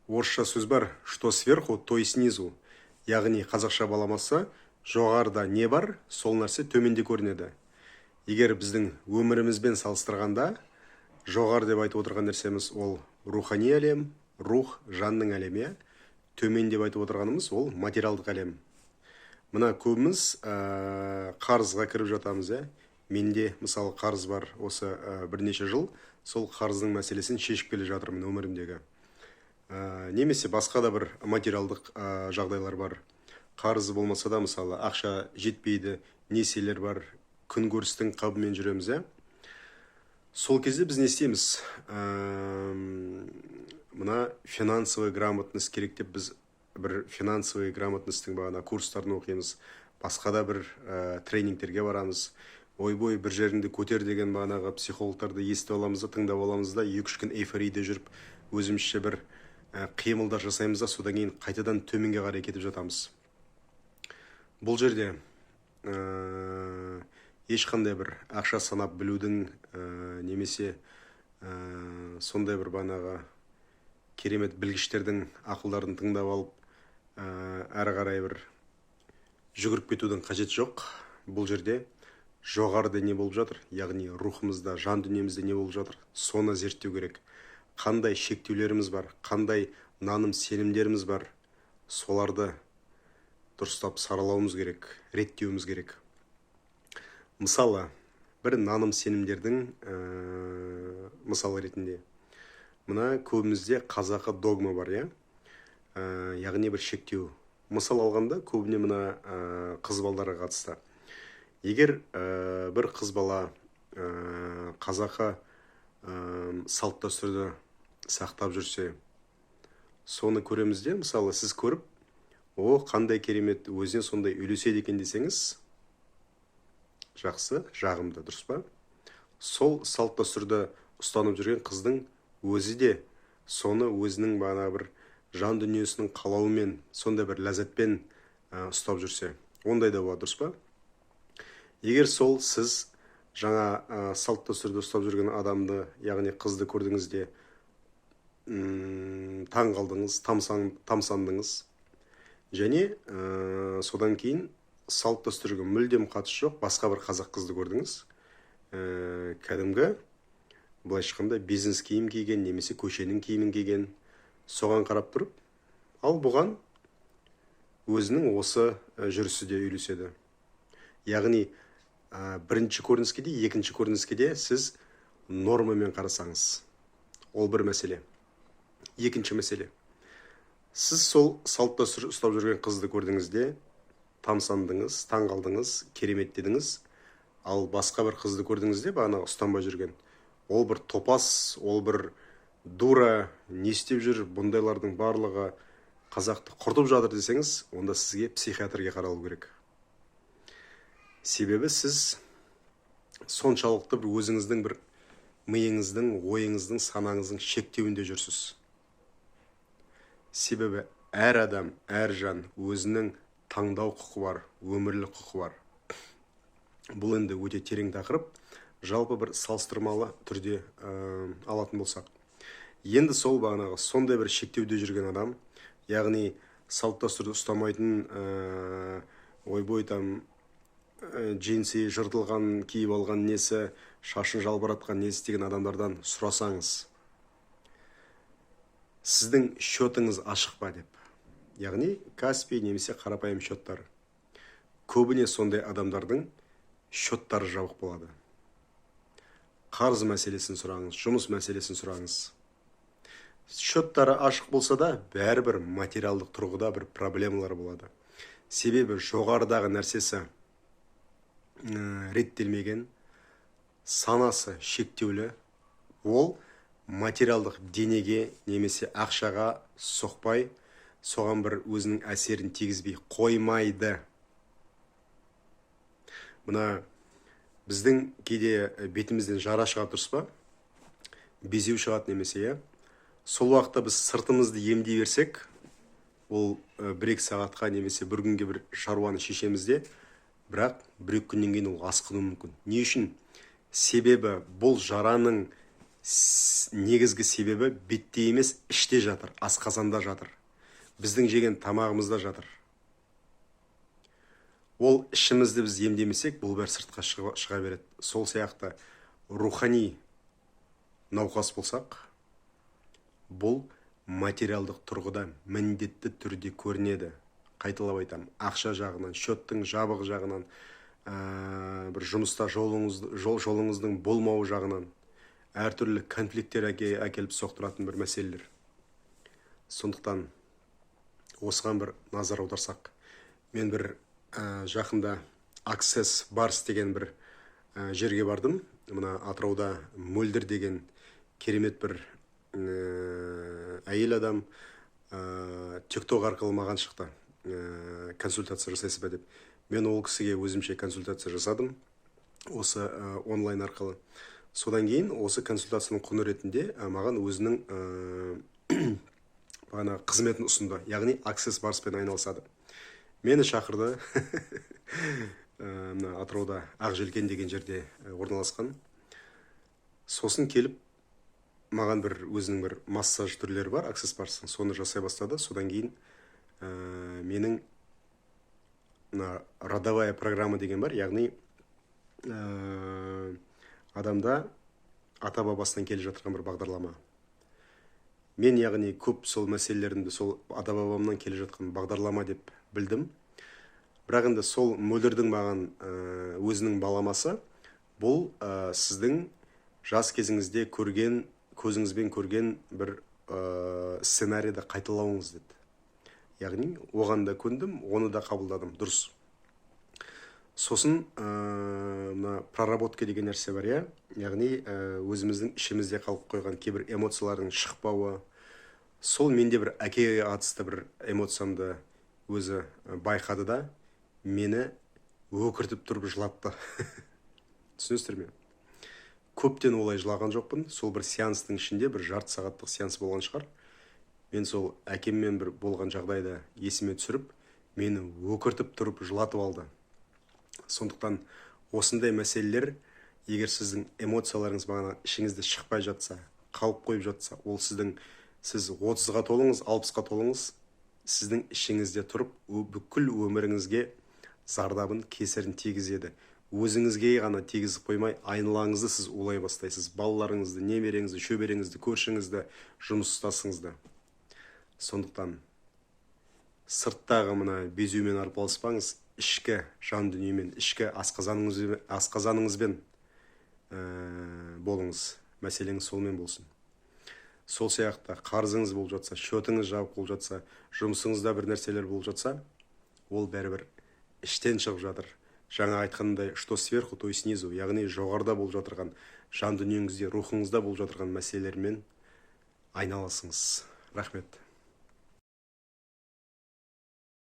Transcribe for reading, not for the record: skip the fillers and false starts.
Орысша сөз бар, что сверху, то и снизу. Яғни қазақша баламасы, жоғарыда не бар, сол нәрсе төменде көрінеді. Егер біздің өмірімізбен салыстырғанда, жоғары деп айтып отырған нәрсеміз ол рухани әлем, рух, жанның әлемі. Төмен деп айтып отырғанымыз ол материалдық әлем. Мына көбіміз қарызға кіріп жатамыз. Менде мысалы қарыз бар осы бірнеше жыл, сол қарыздың мәселесін шешіп келе жатырмын өмірімдегі. Немесе басқа да бір материалдық жағдайлар бар. Қарызы болмаса да мысалы ақша жетпейді, несиелер бар, күнкөрістің қабымен жүреміз. Сол кезде біз не істейміз? Мына финансовый грамотность керек деп біз бір финансовый грамотностьтің бағана курстарын оқимыз, басқа да бір тренингтерге барамыз. Ойбой, бір жеріңді көтер деген бағанағы психологтарды естіп аламыз да, тыңдап аламыз да, 2-3 күн эйфорияда жүріп, өзімізше бір қимылдар жасаймыз да, содан кейін қайтадан төменге қарай кетіп жатамыз. Бұл жерде ешқандай бір ақша санап білудің немесе сондай бір бағанағы керемет білгіштердің ақылдарын тыңдап алып, әрі қарай бір жүгіріп кетудің қажет жоқ. Бұл жерде жоғарыда не болып жатыр, яғни рухымызда, жан дүниемізде не болып жатыр, соны зерттеу керек. Қандай шектеулеріміз бар, қандай наным сенімдеріміз бар, соларды дұрыстап саралауымыз керек, реттеуіміз керек. Мысалы, бір наным сенімдердің мысалы ретінде. Мына көбімізде қазақы догма бар, яғни бір шектеу. Мысал алғанда көбіне мына қыз балаларға қатысты. Егер бір қыз бала қазақы салт дәстүрді сақтап жүрсе, соны көреміз де, мысалы сіз көріп, о, қандай керемет, өзіне сондай үйлеседі екен десеңіз, жақсы, жағымды, дұрыс па? Сол салт дәстүрді ұстанып жүрген қыздың өзі де соны өзінің бағана бір жан дүниесінің қалауымен, сондай бір ләззатпен ұстап жүрсе, ондай да болады, дұрыс па? Егер сол сіз жаңа салт дәстүрді ұстап жүрген адамды, яғни қызды көрдіңізде, таң қалдыңыз, тамсандыңыз, және содан кейін салт дәстүрге мүлдем қатысы жоқ басқа бір қазақ қызды көрдіңіз, кәдімгі былайша айтқанда бизнес киім киген, немесе көшенің киімін киген, соған қарап тұрып, ал бұған өзінің осы жүрісі де үйлеседі. Яғни бірінші көрініске де, екінші көрініске де сіз нормамен қарасаңыз, ол бір мәселе. Екінші мәселе. Сіз сол салт дәстүр ұстап жүрген қызды көрдіңізде, тамсандыңыз, таң қалдыңыз, керемет дедіңіз, ал басқа бір қызды көрдіңізде, бағана ұстанбай жүрген, ол бір топас, ол бір дура, не істеп жүр, бұндайлардың барлығы қазақты құртып жатыр десеңіз, онда сізге психиатрге қаралу керек. Себебі сіз соншалықты бір өзіңіздің бір миыңыздың, ойыңыздың, санаңыздың шектеуінде жүрсіз. Себебі әр адам, әр жан өзінің таңдау құқы бар, өмірлік құқы бар. Бұл енді өте терең тақырып, жалпы бір салыстырмалы түрде алатын болсақ. Енді сол бағанағы сондай бір шектеуде жүрген адам, яғни салт дәстүрді ұстамайтын, ойбой там джинсы жыртылған, киіп алған несі, шашын жалбыратқан несі деген адамдардан сұрасаңыз, сіздің счетыңыз ашық па деп. Яғни Каспий немесе қарапайым счеттар. Көбіне сондай адамдардың счеттары жабық болады. Қарыз мәселесін сұраңыз, жұмыс мәселесін сұраңыз. Счеттары ашық болса да, бәрібір материалдық тұрғыда бір проблемалар болады. Себебі жоғарыдағы нәрсесі реттелмеген, санасы шектеулі, ол материалдық денеге немесе ақшаға соқпай, соған бір өзінің әсерін тигізбей қоймайды. Мына біздің кейде бетімізден жара шығады, дұрыс па? Безеу шығады немесе, сол уақытта біз сыртымызды емдей берсек, ол 1-2 сағатқа немесе бір күнге бір шаруаны шешемізде, бірақ 1-2 күннен кейін ол асқынуы мүмкін. Не үшін? Себебі бұл жараның негізгі себебі бетте емес, іште жатыр, асқазанда жатыр. Біздің жеген тамағымызда жатыр. Ол ішімізді біз емдемесек, бұл бәрі сыртқа шыға береді. Сол сияқты рухани науқас болсақ, бұл материалдық тұрғыда міндетті түрде көрінеді. Қайталап айтамын, ақша жағынан, счеттің жабық жағынан, бір жұмыста жолыңыздың болмауы жағынан, әртүрлі конфликттер әкеліп соқтыратын бір мәселелер. Сондықтан осыған бір назар аударсақ, мен бір жақында Access Bars деген бір жерге бардым. Мына Атырауда Мөлдір деген керемет бір әйел адам TikTok арқылы маған шықты, консультация жасайсыз ба деп. Мен ол кісіге өзімше консультация жасадым, осы онлайн арқылы. Содан кейін осы консультацияның құны ретінде маған өзінің қызметін ұсынды, яғни Access Barspен айналысады. Мені шақырды. Атырауда Ақжелкен деген жерде орналасқан. Сосын келіп, маған бір өзінің бір массаж түрлері бар, Access Barстың, соны жасай бастады. Содан кейін менің родовая программа деген бар, яғни адамда ата-бабасынан келе жатырған бір бағдарлама. Мен яғни көп сол мәселелерімді сол ата-бабамнан келе жатқан бағдарлама деп білдім. Бірақ енді сол Мөлдірдің маған өзінің баламасы, бұл сіздің жас кезіңізде көрген, көзіңізбен көрген бір сценарийді қайталауыңыз деді. Яғни оған да көндім, оны да қабылдадым, дұрыс. Сосын проработка деген нәрсе бар, яғни өзіміздің ішімізде қалып қойған кейбір эмоциялардың шықпауы. Сол менде бір әкеге қатысты бір эмоциямды өзі байқады да, мені өкіртіп тұрып жылатты. Түсінесіздер ме? Көптен олай жылаған жоқпын. Сол бір сеанстың ішінде бір жарты сағаттық сеанс болған шығар. Мен сол әкеммен бір болған жағдайда есіме түсіріп, мені өкіртіп тұрып жылатып алды. Сондықтан осындай мәселелер, егер сіздің эмоцияларыңыз бағана ішіңізде шықпай жатса, қалып қойып жатса, ол сіз 30-ға толыңыз, 60-ға толыңыз, сіздің ішіңізде тұрып, бүкіл өміріңізге зардабын, кесірін тигізеді. Өзіңізге ғана тигізіп қоймай, айналаңызды сіз улай бастайсыз. Балаларыңызды, немереңізді, шөбереңізді, көршіңізді, жұмыстасыңызды. Сондықтан сырттағы мына безумен арпалыспаңыз, ішкі жан дүниемен, ішкі асқазаныңызбен болыңыз. Мәселеңіз солмен болсын. Сол сияқты қарызыңыз болып жатса, счетыңыз жабық болып жатса, жұмысыңызда бір нәрселер болып жатса, ол бәрібір іштен шығып жатыр. Жаңа айтқандай, что сверху, то и снизу, яғни жоғарыда болып жатырған, жан дүниеңізде, рухыңызда болып жатырған мәселелермен айналасыңыз. Рахмет.